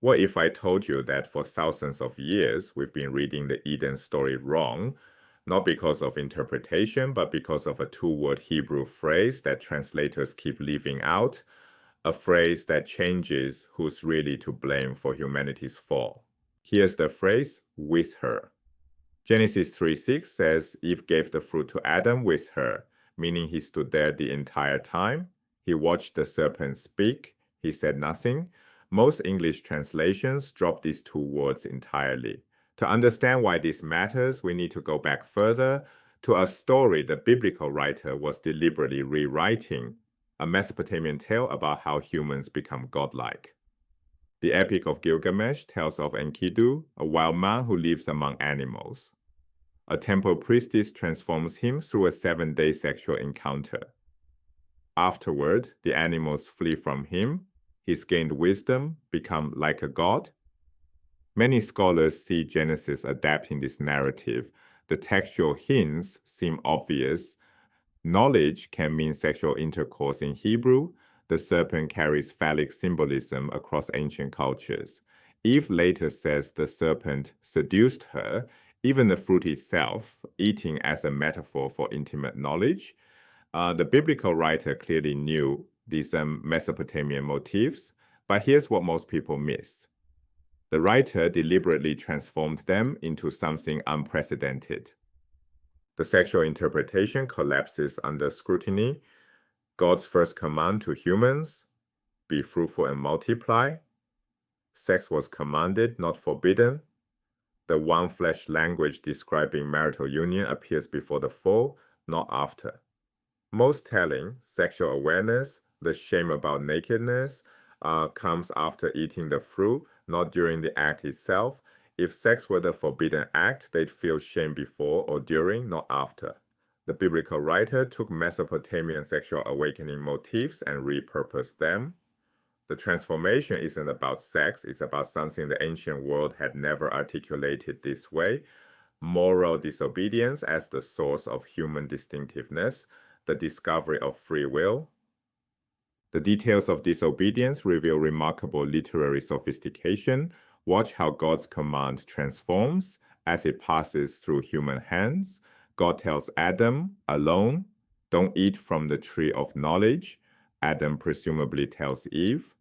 What if I told you that for thousands of years we've been reading the Eden story wrong, not because of interpretation, but because of a two-word Hebrew phrase that translators keep leaving out, a phrase that changes who's really to blame for humanity's fall. Here's the phrase, with her. Genesis 3:6 says Eve gave the fruit to Adam with her, meaning he stood there the entire time. He watched the serpent speak. He said nothing. Most English translations drop these two words entirely. To understand why this matters, we need to go back further to a story the biblical writer was deliberately rewriting, a Mesopotamian tale about how humans become godlike. The Epic of Gilgamesh tells of Enkidu, a wild man who lives among animals. A temple priestess transforms him through a 7-day sexual encounter. Afterward, the animals flee from him. He's gained wisdom, become like a god. Many scholars see Genesis adapting this narrative. The textual hints seem obvious. Knowledge can mean sexual intercourse in Hebrew. The serpent carries phallic symbolism across ancient cultures. Eve later says the serpent seduced her, even the fruit itself, eating as a metaphor for intimate knowledge. The biblical writer clearly knew these Mesopotamian motifs, but here's what most people miss. The writer deliberately transformed them into something unprecedented. The sexual interpretation collapses under scrutiny. God's first command to humans, be fruitful and multiply. Sex was commanded, not forbidden. The one-flesh language describing marital union appears before the fall, not after. Most telling, sexual awareness, the shame about nakedness, comes after eating the fruit, not during the act itself. If sex were the forbidden act, they'd feel shame before or during, not after. The biblical writer took Mesopotamian sexual awakening motifs and repurposed them. The transformation isn't about sex, it's about something the ancient world had never articulated this way: moral disobedience as the source of human distinctiveness, the discovery of free will. The details of disobedience reveal remarkable literary sophistication. Watch how God's command transforms as it passes through human hands. God tells Adam, alone, don't eat from the tree of knowledge. Adam presumably tells Eve.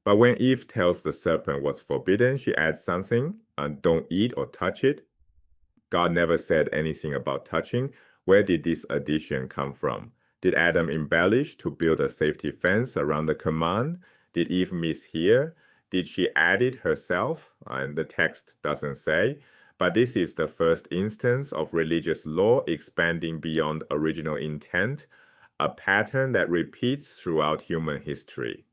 But when Eve tells the serpent what's forbidden, she adds something, and don't eat or touch it. God never said anything about touching. Where did this addition come from? Did Adam embellish to build a safety fence around the command? Did Eve mishear? Did she add it herself? And the text doesn't say. But this is the first instance of religious law expanding beyond original intent, a pattern that repeats throughout human history.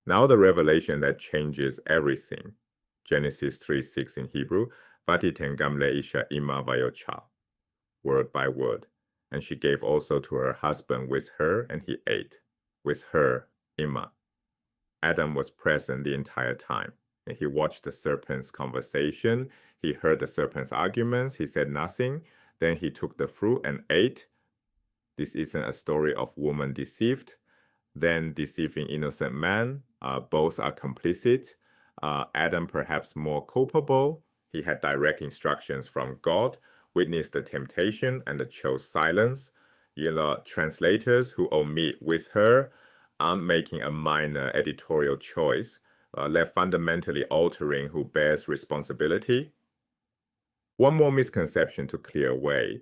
Now the revelation that changes everything. Genesis 3:6 in Hebrew, Vatitengam leisha ima vayocha, word by word. And she gave also to her husband with her, and he ate. With her, ima. Adam was present the entire time, and he watched the serpent's conversation. He heard the serpent's arguments. He said nothing. Then he took the fruit and ate. This isn't a story of woman deceived, then deceiving innocent man. Both are complicit. Adam perhaps more culpable. He had direct instructions from God, witnessed the temptation, and chose silence. Translators who omit with her aren't making a minor editorial choice. They're fundamentally altering who bears responsibility. One more misconception to clear away.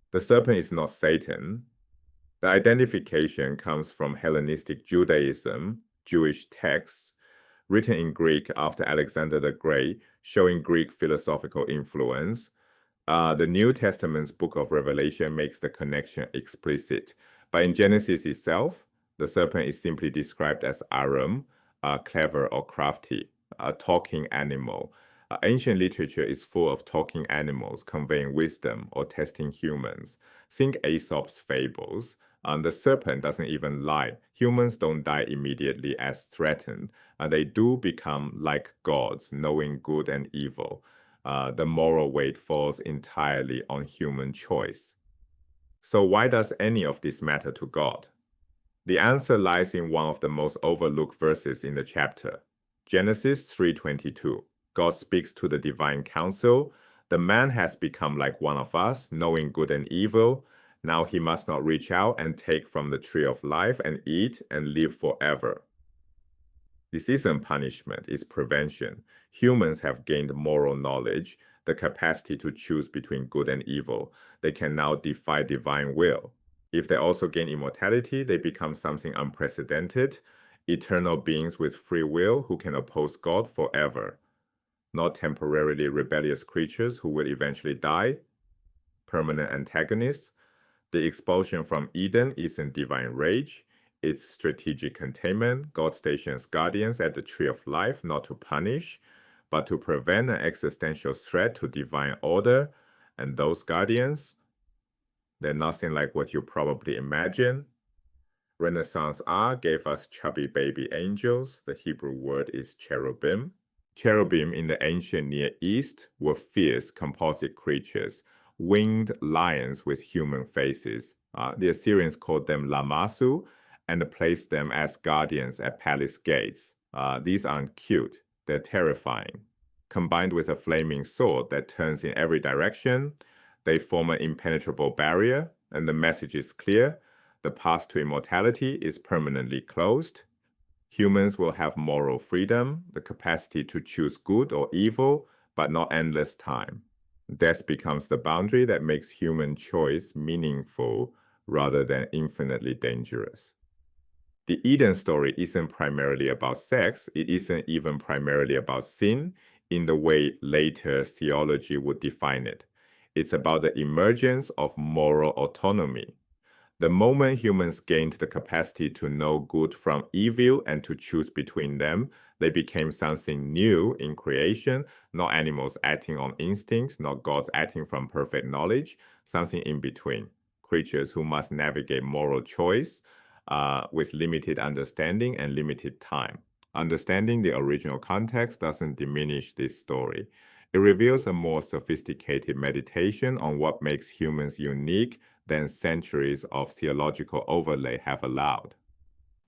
The serpent is not Satan. The identification comes from Hellenistic Judaism, Jewish texts, written in Greek after Alexander the Great, showing Greek philosophical influence. The New Testament's book of Revelation makes the connection explicit. But in Genesis itself, the serpent is simply described as Aram, clever or crafty, a talking animal. Ancient literature is full of talking animals conveying wisdom or testing humans. Think Aesop's fables. The serpent doesn't even lie. Humans don't die immediately as threatened. They do become like gods, knowing good and evil. The moral weight falls entirely on human choice. So why does any of this matter to God? The answer lies in one of the most overlooked verses in the chapter. Genesis 3:22. God speaks to the divine council. The man has become like one of us, knowing good and evil. Now he must not reach out and take from the tree of life and eat and live forever. This isn't punishment, it's prevention. Humans have gained moral knowledge, the capacity to choose between good and evil. They can now defy divine will. If they also gain immortality, they become something unprecedented, eternal beings with free will who can oppose God forever. Not temporarily rebellious creatures who will eventually die, permanent antagonists. The expulsion from Eden isn't divine rage, it's strategic containment. God stations guardians at the tree of life not to punish, but to prevent an existential threat to divine order. And those guardians, they're nothing like what you probably imagine. Renaissance art gave us chubby baby angels. The Hebrew word is cherubim. Cherubim in the ancient Near East were fierce composite creatures, winged lions with human faces. The Assyrians called them lamasu and placed them as guardians at palace gates. These aren't cute, they're terrifying. Combined with a flaming sword that turns in every direction, they form an impenetrable barrier, and the message is clear. The path to immortality is permanently closed. Humans will have moral freedom, the capacity to choose good or evil, but not endless time. Death becomes the boundary that makes human choice meaningful rather than infinitely dangerous. The Eden story isn't primarily about sex, it isn't even primarily about sin in the way later theology would define it. It's about the emergence of moral autonomy. The moment humans gained the capacity to know good from evil and to choose between them, they became something new in creation, not animals acting on instinct, not gods acting from perfect knowledge, something in between. Creatures who must navigate moral choice with limited understanding and limited time. Understanding the original context doesn't diminish this story. It reveals a more sophisticated meditation on what makes humans unique than centuries of theological overlay have allowed.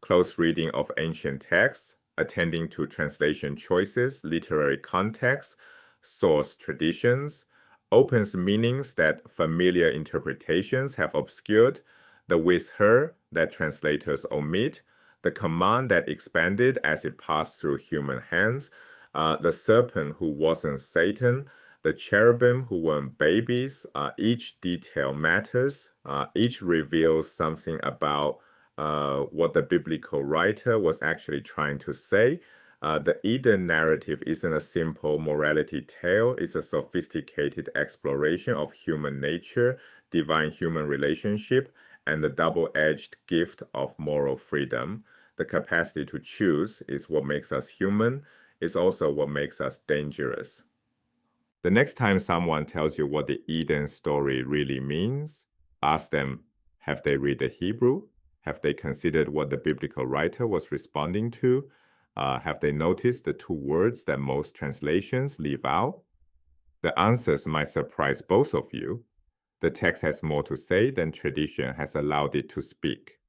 Close reading of ancient texts, attending to translation choices, literary context, source traditions, opens meanings that familiar interpretations have obscured, the with her that translators omit, the command that expanded as it passed through human hands, the serpent who wasn't Satan, the cherubim who weren't babies. Each detail matters. Each reveals something about what the biblical writer was actually trying to say. The Eden narrative isn't a simple morality tale. It's a sophisticated exploration of human nature, divine-human relationship, and the double-edged gift of moral freedom. The capacity to choose is what makes us human. It's also what makes us dangerous. The next time someone tells you what the Eden story really means, ask them, have they read the Hebrew? Have they considered what the biblical writer was responding to? Have they noticed the two words that most translations leave out? The answers might surprise both of you. The text has more to say than tradition has allowed it to speak.